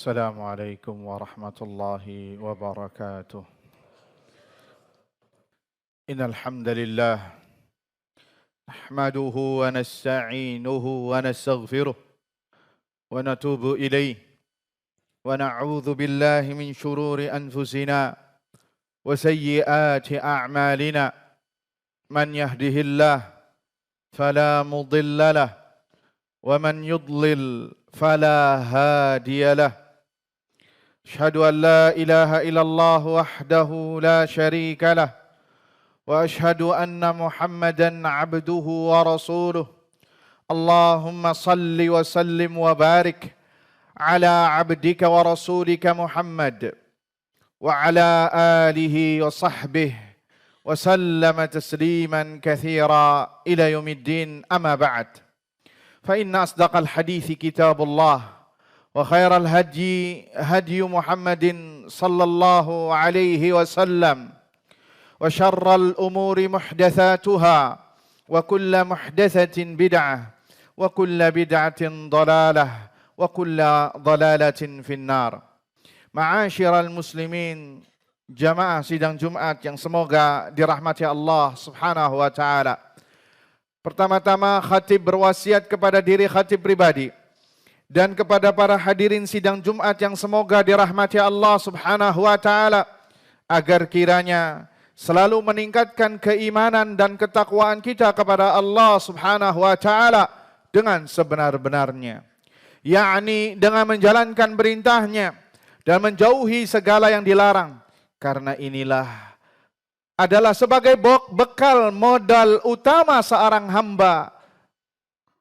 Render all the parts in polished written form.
السلام عليكم ورحمة الله وبركاته. إن الحمد لله نحمده ونستعينه ونستغفره ونتوب إليه ونعوذ بالله من شرور أنفسنا وسيئات أعمالنا. من يهده الله فلا مضل له ومن يضلل فلا هادي له. أشهد أن لا إله إلا الله وحده لا شريك له وأشهد أن محمدا عبده ورسوله. اللهم صل وسلم وبارك على عبدك ورسولك محمد وعلى آله وصحبه وسلم تسليما كثيرا إلى يوم الدين. أما بعد، فإن أصدق الحديث كتاب الله وخير الهدي هدي محمد صلى الله عليه وسلم وشر الأمور محدثاتها وكل محدثة بدعة وكل بدعة ضلالة وكل ضلالة في النار. Ma'asyiral muslimin, jamaah sidang Jumat yang semoga dirahmati Allah Subhanahu wa taala. Pertama-tama khatib berwasiat kepada diri khatib pribadi dan kepada para hadirin sidang Jumat yang semoga dirahmati Allah Subhanahu wa taala agar kiranya selalu meningkatkan keimanan dan ketakwaan kita kepada Allah Subhanahu wa taala dengan sebenar-benarnya, yakni dengan menjalankan perintahnya dan menjauhi segala yang dilarang, karena inilah adalah sebagai bekal modal utama seorang hamba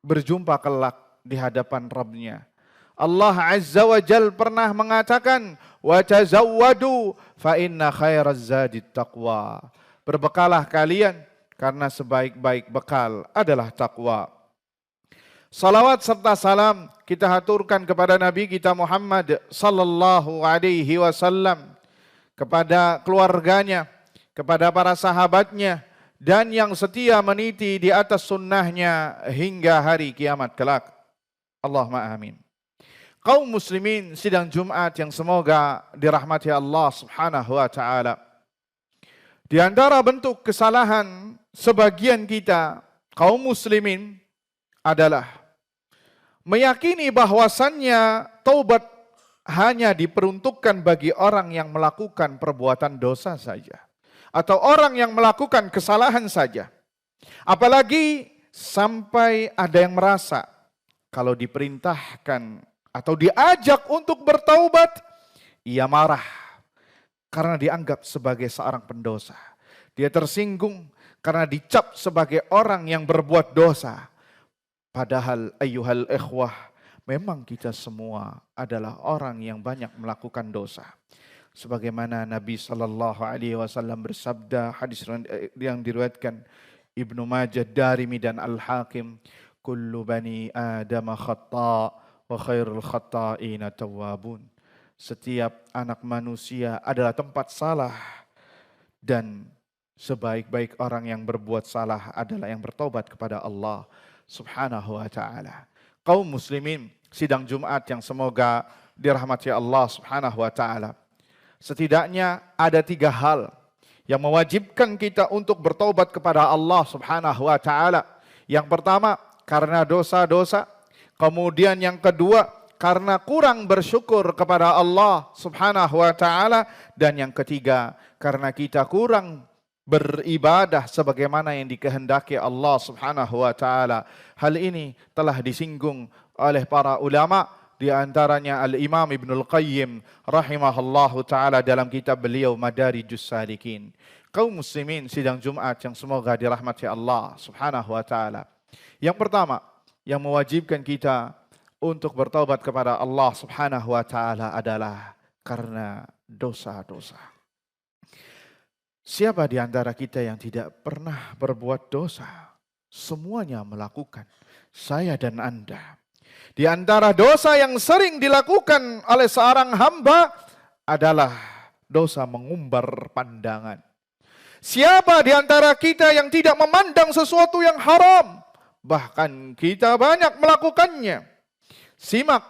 berjumpa kelak di hadapan Rabb-Nya. Allah Azza wa Jal pernah mengatakan, wa tazawwadu fa inna khairaz zadi taqwa. Berbekalah kalian karena sebaik-baik bekal adalah takwa. Salawat serta salam kita haturkan kepada Nabi kita Muhammad sallallahu alaihi wasallam, kepada keluarganya, kepada para sahabatnya, dan yang setia meniti di atas sunnahnya hingga hari kiamat kelak. Allahumma amin. Kaum muslimin sidang Jumat yang semoga dirahmati Allah Subhanahu wa taala. Di antara bentuk kesalahan sebagian kita kaum muslimin adalah meyakini bahwasannya taubat hanya diperuntukkan bagi orang yang melakukan perbuatan dosa saja, atau orang yang melakukan kesalahan saja. Apalagi sampai ada yang merasa kalau diperintahkan atau diajak untuk bertaubat, ia marah karena dianggap sebagai seorang pendosa. Dia tersinggung karena dicap sebagai orang yang berbuat dosa. Padahal ayyuhal ikhwah, memang kita semua adalah orang yang banyak melakukan dosa. Sebagaimana Nabi sallallahu alaihi wasallam bersabda, hadis yang diriwayatkan Ibnu Majah, Darimi dan Al-Hakim, kullu bani Adam khata' wa khairul khata'ina tawwabun. Setiap anak manusia adalah tempat salah dan sebaik-baik orang yang berbuat salah adalah yang bertobat kepada Allah Subhanahu wa taala. Kaum muslimin sidang Jumat yang semoga dirahmati Allah Subhanahu wa taala. Setidaknya ada 3 hal yang mewajibkan kita untuk bertaubat kepada Allah Subhanahu wa taala. Yang pertama, karena dosa-dosa. Kemudian yang kedua, karena kurang bersyukur kepada Allah Subhanahu wa taala, dan yang ketiga, karena kita kurang beribadah sebagaimana yang dikehendaki Allah Subhanahu wa taala. Hal ini telah disinggung oleh para ulama, di antaranya Al-Imam Ibnul Qayyim rahimahullahu taala dalam kitab beliau Madarijus Salikin. Kaum muslimin sidang Jumat yang semoga dirahmati Allah Subhanahu wa taala. Yang pertama yang mewajibkan kita untuk bertaubat kepada Allah Subhanahu wa taala adalah karena dosa-dosa. Siapa di antara kita yang tidak pernah berbuat dosa? Semuanya melakukan, saya dan Anda. Di antara dosa yang sering dilakukan oleh seorang hamba adalah dosa mengumbar pandangan. Siapa di antara kita yang tidak memandang sesuatu yang haram? Bahkan kita banyak melakukannya. Simak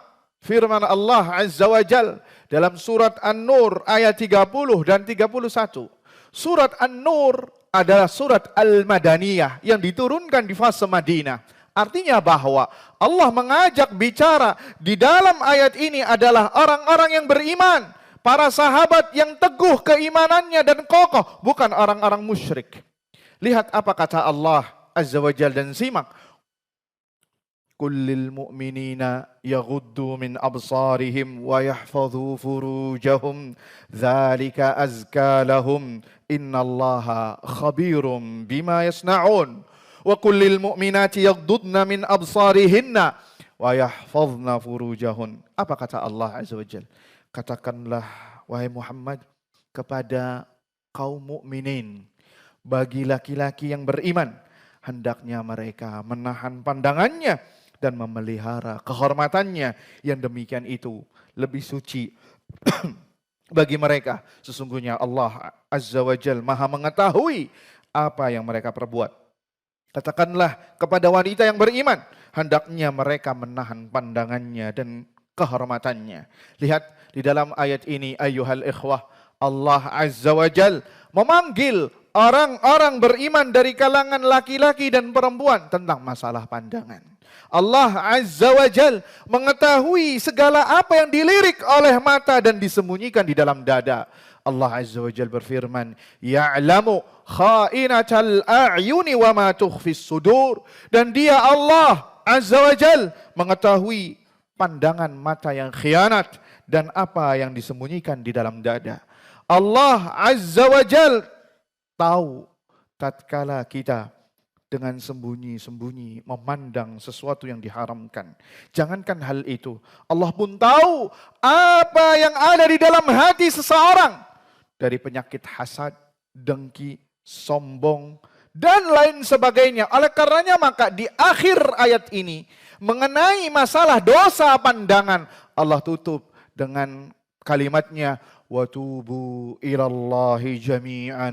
firman Allah Azza wa Jal dalam surat An-Nur ayat 30 dan 31. Surat An-Nur adalah surat Al-Madaniyah yang diturunkan di fase Madinah. Artinya bahwa Allah mengajak bicara di dalam ayat ini adalah orang-orang yang beriman. Para sahabat yang teguh keimanannya dan kokoh. Bukan orang-orang musyrik. Lihat apa kata Allah Azza wa Jal dan simak. Kullil mu'minina yaghuddu min absarihim wa yahfadhu furujahum. Dzalika azka lahum. Innallaha khabirum bima yasna'un. Wa kullil mu'minati yaghdudna min absarihinna wa yahfadhna furujahun. Apa kata Allah Azza wa Jalla? Katakanlah wahai Muhammad kepada kaum mukminin, bagi laki-laki yang beriman, hendaknya mereka menahan pandangannya dan memelihara kehormatannya. Yang demikian itu lebih suci bagi mereka. Sesungguhnya Allah Azza wa Jalla Maha mengetahui apa yang mereka perbuat. Katakanlah kepada wanita yang beriman, hendaknya mereka menahan pandangannya dan kehormatannya. Lihat di dalam ayat ini, ayyuhal ikhwah, Allah Azza wa Jal memanggil orang-orang beriman dari kalangan laki-laki dan perempuan tentang masalah pandangan. Allah Azza wa Jal mengetahui segala apa yang dilirik oleh mata dan disembunyikan di dalam dada. Allah Azza wa Jal berfirman, ya'lamu kha'inatal a'yuni wa ma tukhfis sudur. Dan dia Allah Azza wa Jal mengetahui pandangan mata yang khianat dan apa yang disembunyikan di dalam dada. Allah Azza wa Jal tahu tatkala kita dengan sembunyi-sembunyi memandang sesuatu yang diharamkan. Jangankan hal itu, Allah pun tahu apa yang ada di dalam hati seseorang dari penyakit hasad, dengki, sombong, dan lain sebagainya. Oleh karenanya maka di akhir ayat ini mengenai masalah dosa pandangan, Allah tutup dengan kalimatnya, وَتُوبُوا إِلَى اللَّهِ جَمِيعًا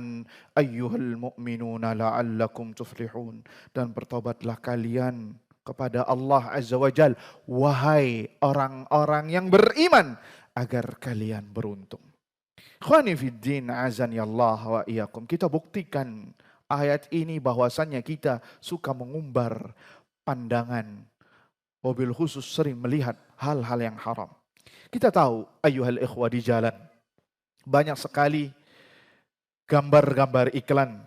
أَيُّهَا الْمُؤْمِنُونَ لَعَلَّكُمْ تُفْلِحُونَ. Dan bertobatlah kalian kepada Allah Azza wa Jal, wahai orang-orang yang beriman, agar kalian beruntung. Ikhwani fiddin, azani Allah wa iyyakum. Kita buktikan ayat ini bahwasannya kita suka mengumbar pandangan, mobil khusus sering melihat hal-hal yang haram. Kita tahu ayyuhal ikhwah di jalan banyak sekali gambar-gambar iklan.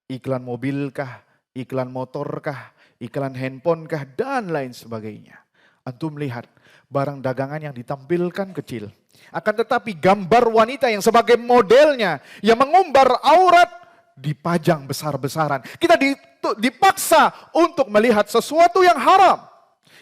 Iklan mobil kah, iklan motor kah, iklan handphone kah, dan lain sebagainya. Antum lihat barang dagangan yang ditampilkan kecil. Akan tetapi gambar wanita yang sebagai modelnya yang mengumbar aurat dipajang besar-besaran. Kita dipaksa untuk melihat sesuatu yang haram.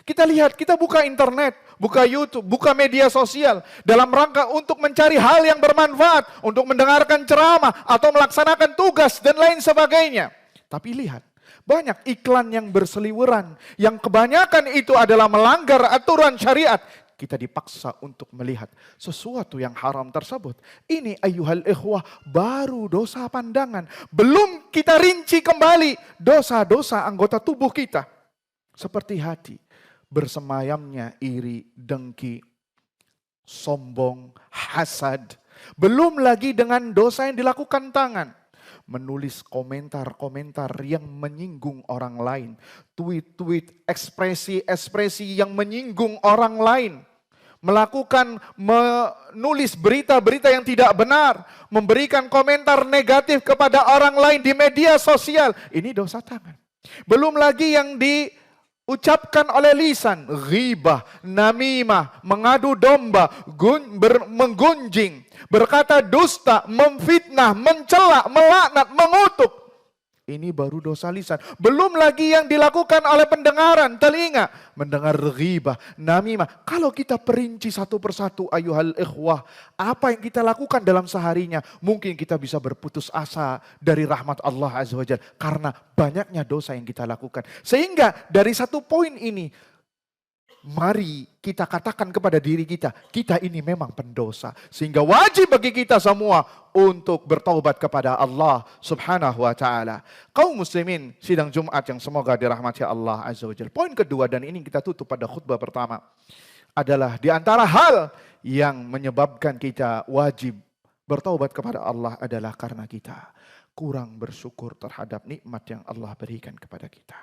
Kita lihat, kita buka internet, buka YouTube, buka media sosial dalam rangka untuk mencari hal yang bermanfaat, untuk mendengarkan ceramah atau melaksanakan tugas dan lain sebagainya. Tapi lihat, banyak iklan yang berseliweran, yang kebanyakan itu adalah melanggar aturan syariat. Kita dipaksa untuk melihat sesuatu yang haram tersebut. Ini ayyuhal ikhwah baru dosa pandangan. Belum kita rinci kembali dosa-dosa anggota tubuh kita. Seperti hati. Bersemayamnya iri, dengki, sombong, hasad. Belum lagi dengan dosa yang dilakukan tangan. Menulis komentar-komentar yang menyinggung orang lain. Tweet-tweet, ekspresi-ekspresi yang menyinggung orang lain. Menulis berita-berita yang tidak benar. Memberikan komentar negatif kepada orang lain di media sosial. Ini dosa tangan. Belum lagi yang ucapkan oleh lisan, ghibah, namimah, mengadu domba, menggunjing, berkata dusta, memfitnah, mencela, melaknat, mengutuk. Ini baru dosa lisan. Belum lagi yang dilakukan oleh pendengaran, telinga, mendengar ghibah, namimah. Kalau kita perinci satu persatu ayyuhal ikhwah, apa yang kita lakukan dalam seharinya, mungkin kita bisa berputus asa dari rahmat Allah Azza wa Jalla karena banyaknya dosa yang kita lakukan. Sehingga dari satu poin ini, mari kita katakan kepada diri kita, kita ini memang pendosa. Sehingga wajib bagi kita semua untuk bertaubat kepada Allah Subhanahu wa ta'ala. Kaum muslimin sidang Jumat yang semoga dirahmati Allah Azza wa Jalla. Poin kedua, dan ini kita tutup pada khutbah pertama, adalah di antara hal yang menyebabkan kita wajib bertaubat kepada Allah adalah karena kita kurang bersyukur terhadap nikmat yang Allah berikan kepada kita.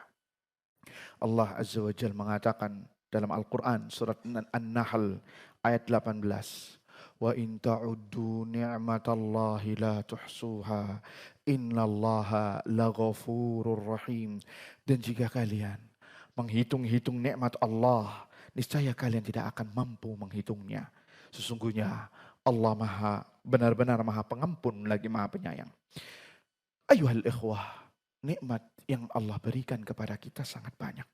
Allah Azza wa Jalla mengatakan dalam Al-Quran surat An-Nahl ayat 18. Wa in ta'uddu ni'matallahi la tuhsuha innallaha laghafurur rahim. Dan jika kalian menghitung-hitung nikmat Allah, niscaya kalian tidak akan mampu menghitungnya. Sesungguhnya Allah benar-benar maha pengampun lagi maha penyayang. Ayuhal ikhwah, nikmat yang Allah berikan kepada kita sangat banyak.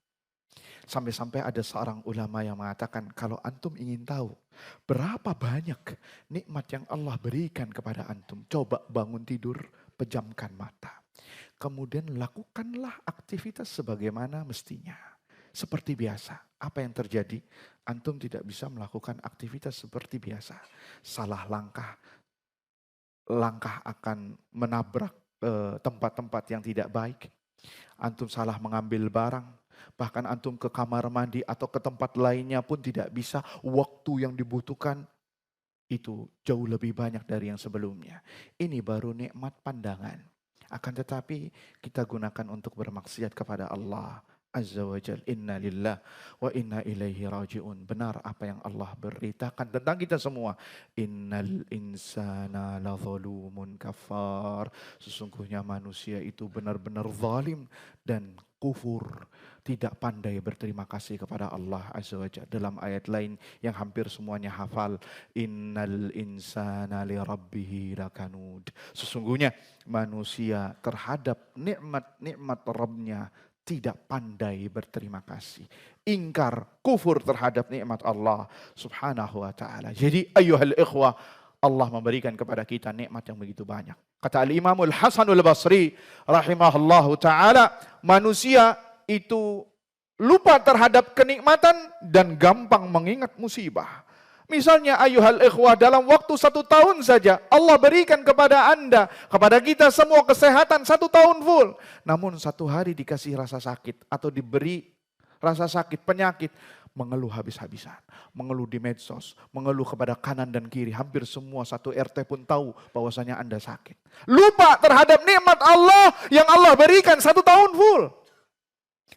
Sampai-sampai ada seorang ulama yang mengatakan, kalau antum ingin tahu berapa banyak nikmat yang Allah berikan kepada antum, coba bangun tidur, pejamkan mata. Kemudian lakukanlah aktivitas sebagaimana mestinya. Seperti biasa, apa yang terjadi? Antum tidak bisa melakukan aktivitas seperti biasa. Salah langkah akan menabrak tempat-tempat yang tidak baik. Antum salah mengambil barang, bahkan antum ke kamar mandi atau ke tempat lainnya pun tidak bisa. Waktu yang dibutuhkan itu jauh lebih banyak dari yang sebelumnya. Ini baru nikmat pandangan. Akan tetapi kita gunakan untuk bermaksiat kepada Allah Azza wa Jal. Inna lillah wa inna ilaihi raji'un. Benar apa yang Allah beritakan tentang kita semua. Innal insana la zalumun kafar. Sesungguhnya manusia itu benar-benar zalim dan kufur. Tidak pandai berterima kasih kepada Allah Azza wa Jal. Dalam ayat lain yang hampir semuanya hafal. Innal insana li rabbihi lakanud. Sesungguhnya manusia terhadap nikmat-nikmat Rabbnya tidak pandai berterima kasih. Ingkar, kufur terhadap nikmat Allah subhanahu wa ta'ala. Jadi ayuhal ikhwah, Allah memberikan kepada kita nikmat yang begitu banyak. Kata Al-Imamul Hasanul Basri rahimahullahu ta'ala, manusia itu lupa terhadap kenikmatan dan gampang mengingat musibah. Misalnya ayuhal ikhwah, dalam waktu 1 tahun saja Allah berikan kepada Anda, kepada kita semua kesehatan 1 tahun full. Namun 1 hari dikasih rasa sakit atau diberi rasa sakit, penyakit, mengeluh habis-habisan. Mengeluh di medsos, mengeluh kepada kanan dan kiri. Hampir semua satu RT pun tahu bahwasanya Anda sakit. Lupa terhadap nikmat Allah yang Allah berikan 1 tahun full.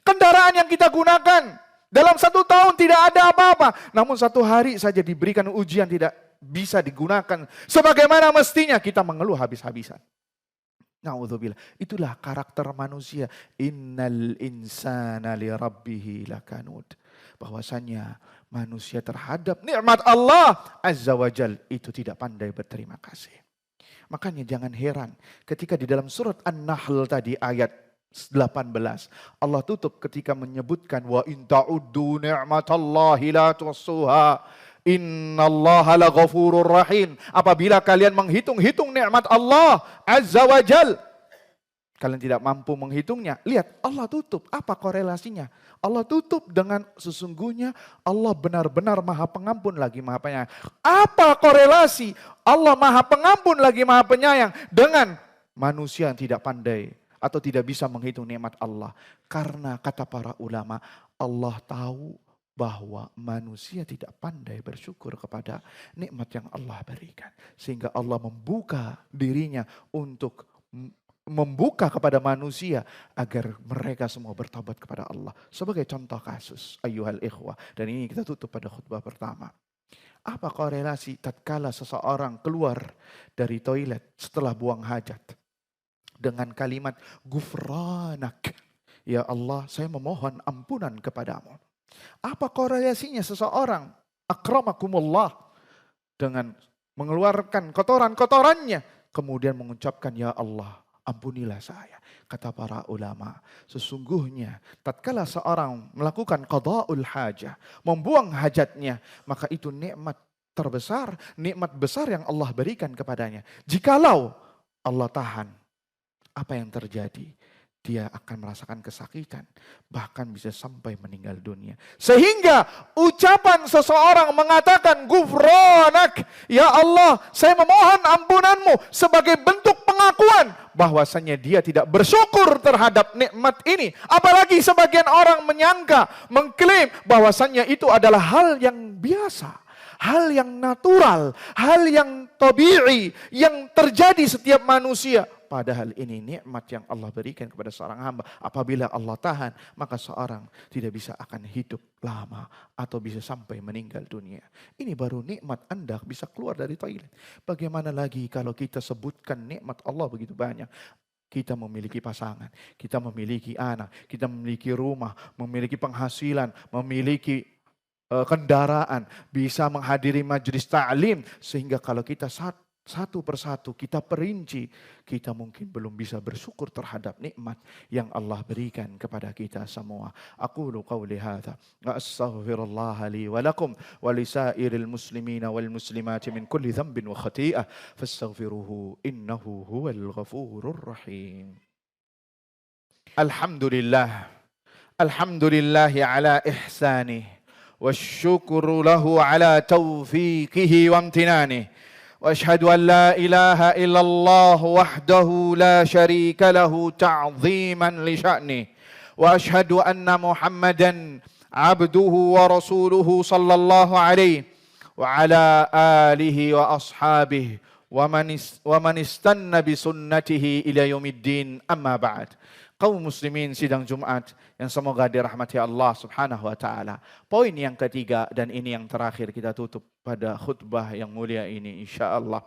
Kendaraan yang kita gunakan dalam 1 tahun tidak ada apa-apa. Namun 1 hari saja diberikan ujian tidak bisa digunakan sebagaimana mestinya, kita mengeluh habis-habisan. Na'udzubillah. Itulah karakter manusia. Innal insana li rabbihi lakanud. Bahwasanya manusia terhadap nikmat Allah Azza wa Jal itu tidak pandai berterima kasih. Makanya jangan heran ketika di dalam surat An-Nahl tadi ayat 18 Allah tutup ketika menyebutkan wa in ta'uddu ni'matallahi la tuhsuha innallaha laghafurur rahim. Apabila kalian menghitung-hitung nikmat Allah Azza wa Jal, kalian tidak mampu menghitungnya. Lihat Allah tutup. Apa korelasinya? Allah tutup dengan sesungguhnya Allah benar-benar maha pengampun lagi maha penyayang. Apa korelasi Allah maha pengampun lagi maha penyayang dengan manusia yang tidak pandai atau tidak bisa menghitung nikmat Allah? Karena kata para ulama, Allah tahu bahwa manusia tidak pandai bersyukur kepada nikmat yang Allah berikan. Sehingga Allah membuka dirinya untuk membuka kepada manusia agar mereka semua bertobat kepada Allah. Sebagai contoh kasus, ayyuhal ikhwah. Dan ini kita tutup pada khutbah pertama. Apa korelasi tatkala seseorang keluar dari toilet setelah buang hajat dengan kalimat gufranak, ya Allah saya memohon ampunan kepadamu. Apa korelasinya seseorang akramakumullah dengan mengeluarkan kotoran-kotorannya kemudian mengucapkan ya Allah ampunilah saya. Kata para ulama, sesungguhnya tatkala seorang melakukan qada'ul hajah, membuang hajatnya, maka itu nikmat terbesar, nikmat besar yang Allah berikan kepadanya. Jikalau Allah tahan, apa yang terjadi? dia akan merasakan kesakitan, bahkan bisa sampai meninggal dunia. Sehingga ucapan seseorang mengatakan gufranak, ya Allah, saya memohon ampunanmu, sebagai bentuk pengakuan bahwasanya dia tidak bersyukur terhadap nikmat ini. Apalagi sebagian orang menyangka, mengklaim bahwasanya itu adalah hal yang biasa, hal yang natural, hal yang tabi'i, yang terjadi setiap manusia. Padahal ini nikmat yang Allah berikan kepada seorang hamba. Apabila Allah tahan, maka seorang tidak bisa akan hidup lama atau bisa sampai meninggal dunia. Ini baru nikmat Anda bisa keluar dari toilet. Bagaimana lagi kalau kita sebutkan nikmat Allah begitu banyak. Kita memiliki pasangan, kita memiliki anak, kita memiliki rumah, memiliki penghasilan, memiliki kendaraan, bisa menghadiri majelis ta'lim, sehingga kalau kita satu persatu kita perinci, kita mungkin belum bisa bersyukur terhadap nikmat yang Allah berikan kepada kita semua. Aqulu qawli hadza wa astaghfirullah li wa lakum wa lisairil muslimina wal muslimati min kulli dhanbin wa khati'ah fastaghfiruhu innahu huwal ghafurur rahim. Alhamdulillah, alhamdulillahi ala ihsanih والشكر له على توفيقه وامتنانه واشهد ان لا اله الا الله وحده لا شريك له تعظيما لشأنه واشهد ان محمدا عبده ورسوله صلى الله عليه وعلى اله واصحابه ومن استنى بسنته الى يوم الدين اما بعد. Kaum muslimin sidang Jumat yang semoga dirahmati Allah Subhanahu wa taala. Poin yang ketiga dan ini yang terakhir kita tutup pada khutbah yang mulia ini insyaallah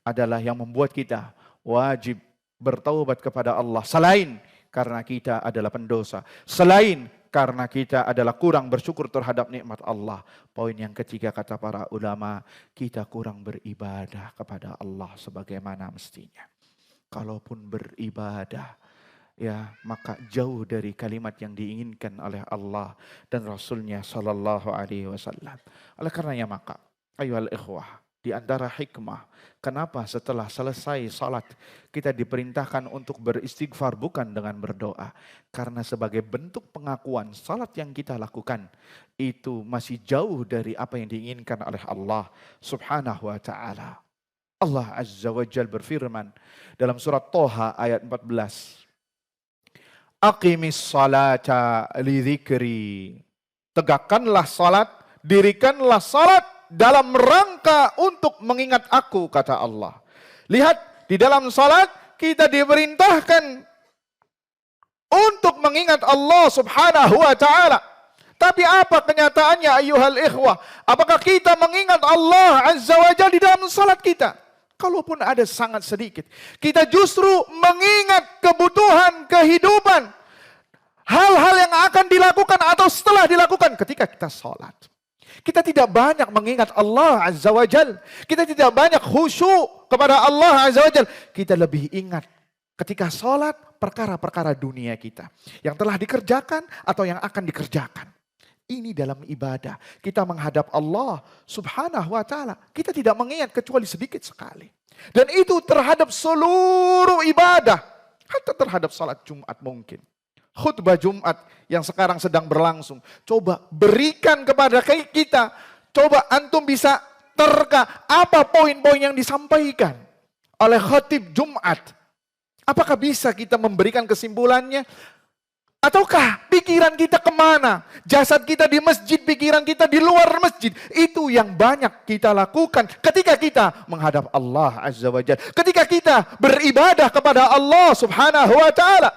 adalah yang membuat kita wajib bertaubat kepada Allah selain karena kita adalah pendosa, selain karena kita adalah kurang bersyukur terhadap nikmat Allah. Poin yang ketiga kata para ulama, kita kurang beribadah kepada Allah sebagaimana mestinya. Kalaupun beribadah, ya, maka jauh dari kalimat yang diinginkan oleh Allah dan Rasulnya Sallallahu Alaihi Wasallam. Oleh karenanya maka, ayohal ikhwah, di antara hikmah kenapa setelah selesai salat kita diperintahkan untuk beristighfar bukan dengan berdoa. Karena sebagai bentuk pengakuan salat yang kita lakukan itu masih jauh dari apa yang diinginkan oleh Allah Subhanahu Wa Ta'ala. Allah Azza wa Jalla berfirman dalam surat Toha ayat 14. Aqimis salata li dzikri. Tegakkanlah salat, dirikanlah salat dalam rangka untuk mengingat aku, kata Allah. Lihat, di dalam salat kita diperintahkan untuk mengingat Allah Subhanahu wa taala. Tapi apa kenyataannya ayuhal ikhwah? Apakah kita mengingat Allah Azza wa Jalla di dalam salat kita? Kalaupun ada sangat sedikit. Kita justru mengingat kebutuhan kehidupan. Hal-hal yang akan dilakukan atau setelah dilakukan ketika kita sholat. Kita tidak banyak mengingat Allah Azza wa Jal. Kita tidak banyak khusyuk kepada Allah Azza wa Jal. Kita lebih ingat ketika sholat perkara-perkara dunia kita. Yang telah dikerjakan atau yang akan dikerjakan. Ini dalam ibadah. Kita menghadap Allah Subhanahu wa ta'ala. Kita tidak mengingat kecuali sedikit sekali. Dan itu terhadap seluruh ibadah. Hatta terhadap salat Jumat mungkin. Khutbah Jumat yang sekarang sedang berlangsung. Coba berikan kepada kita. Coba antum bisa terka apa poin-poin yang disampaikan oleh khatib Jumat. Apakah bisa kita memberikan kesimpulannya? Ataukah pikiran kita kemana? Jasad kita di masjid, pikiran kita di luar masjid. Itu yang banyak kita lakukan ketika kita menghadap Allah Azza wa Jalla. Ketika kita beribadah kepada Allah Subhanahu wa ta'ala.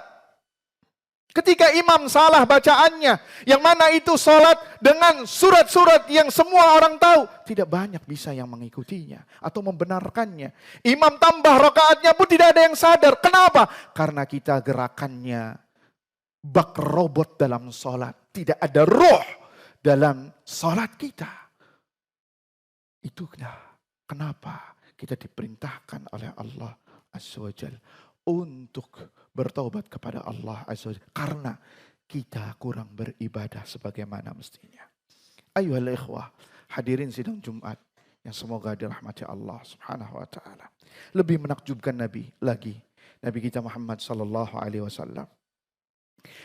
Ketika imam salah bacaannya. Yang mana itu salat dengan surat-surat yang semua orang tahu. Tidak banyak bisa yang mengikutinya atau membenarkannya. Imam tambah rakaatnya pun tidak ada yang sadar. Kenapa? Karena kita gerakannya bak robot dalam sholat. Tidak ada roh dalam sholat kita. Itulah kenapa kita diperintahkan oleh Allah Azza wa Jalla untuk bertaubat kepada Allah Azza wa Jalla. Karena kita kurang beribadah sebagaimana mestinya. Ayuhal ikhwah, hadirin sidang Jumat yang semoga dirahmati Allah Subhanahu wa ta'ala. Lebih menakjubkan Nabi lagi. Nabi kita Muhammad sallallahu alaihi wasallam.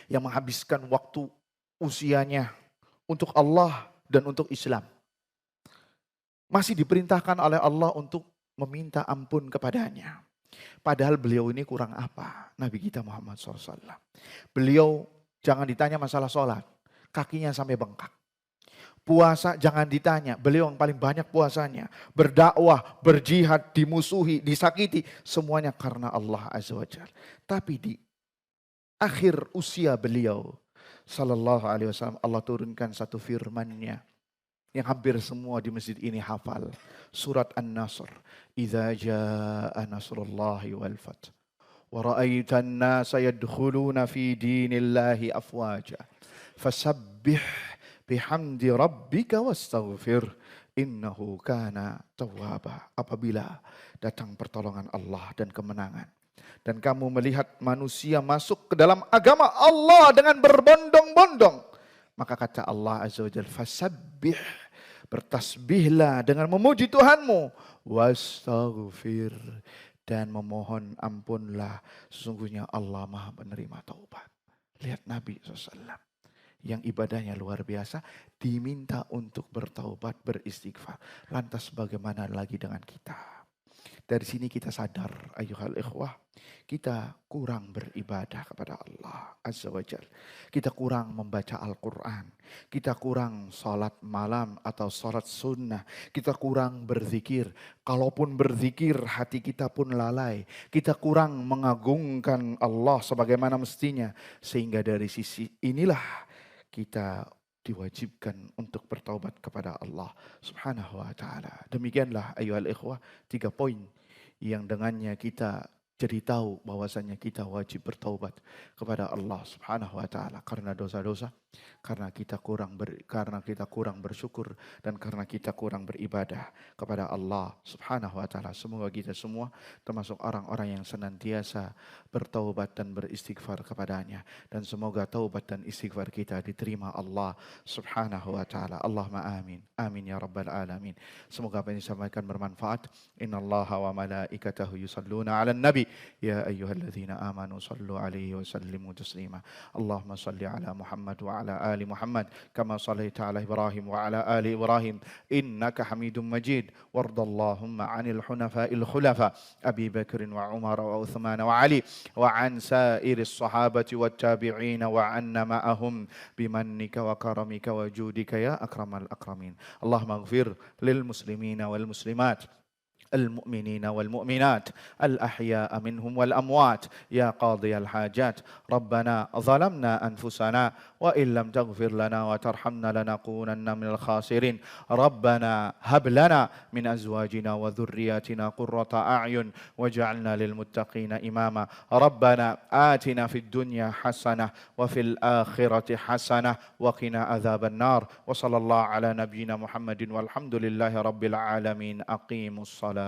yang menghabiskan waktu usianya untuk Allah dan untuk Islam. Masih diperintahkan oleh Allah untuk meminta ampun kepadanya. Padahal beliau ini kurang apa? Nabi kita Muhammad SAW. Beliau jangan ditanya masalah sholat. Kakinya sampai bengkak. Puasa jangan ditanya. Beliau yang paling banyak puasanya. Berdakwah, berjihad, dimusuhi, disakiti. Semuanya karena Allah Azza wa Jalla. Tapi di akhir usia beliau sallallahu alaihi wasallam, Allah turunkan satu firman-Nya yang hampir semua di masjid ini hafal. Surat An-Nasr. Idza jaa nasrullahi wal fath wa ra'aitan nasa yadkhuluna fi dinillahi afwaja fasabbih bihamdi rabbika wastaghfir innahu kana tawwaba. Apabila datang pertolongan Allah dan kemenangan, dan kamu melihat manusia masuk ke dalam agama Allah dengan berbondong-bondong, maka kata Allah Azza wa Jalla, fasabbih, bertasbihlah dengan memuji Tuhanmu, wastaghfir, dan memohon ampunlah, sesungguhnya Allah Maha penerima taubat. Lihat Nabi SAW yang ibadahnya luar biasa, diminta untuk bertaubat, beristighfar. Lantas bagaimana lagi dengan kita? Dari sini kita sadar, ayyuhal ikhwah, kita kurang beribadah kepada Allah Azza wa Jalla. Kita kurang membaca Al-Quran. Kita kurang salat malam atau salat sunnah. Kita kurang berzikir. Kalaupun berzikir, hati kita pun lalai. Kita kurang mengagungkan Allah sebagaimana mestinya. Sehingga dari sisi inilah kita diwajibkan untuk bertaubat kepada Allah Subhanahu wa ta'ala. Demikianlah ayyuhal ikhwah, 3 poin yang dengannya kita jadi tahu bahwasanya kita wajib bertaubat kepada Allah Subhanahu wa ta'ala karena dosa-dosa, karena kita kurang bersyukur, dan karena kita kurang beribadah kepada Allah Subhanahu wa ta'ala. Semoga kita semua termasuk orang-orang yang senantiasa bertaubat dan beristighfar kepadanya, dan semoga taubat dan istighfar kita diterima Allah Subhanahu wa ta'ala. Allahumma amin. Amin ya rabbal alamin. Semoga apa yang disampaikan bermanfaat. Innallaha wa malaikatahu yusalluna 'alan nabi ya ayyuhalladzina amanu sallu 'alaihi wa sallimu taslima. Allahumma salli 'ala Muhammad wa 'ala ali Muhammad kama sallaita 'ala Ibrahim wa 'ala ali Ibrahim innaka Hamidum Majid. Wardallahumma 'anil hunafa'il khulafa Abi Bakr wa Umar wa Uthman wa Ali wa 'an sa'iris sahabati wat tabi'in wa 'anna ma'ahum bimannika wa karamika wa judika ya akramal akramin. Allahumma ighfir lil muslimina wal muslimat المؤمنين والمؤمنات الأحياء منهم والأموات يا قاضي الحاجات. ربنا ظلمنا أنفسنا وإن لم تغفر لنا وترحمنا لنكونن من الخاسرين. ربنا هب لنا من أزواجنا وذرياتنا قرة أعين واجعلنا للمتقين إماما. ربنا آتنا في الدنيا حسنة وفي الآخرة حسنة وقنا عذاب النار. وصلى الله على نبينا محمد والحمد لله رب العالمين. أقيموا الصلاة.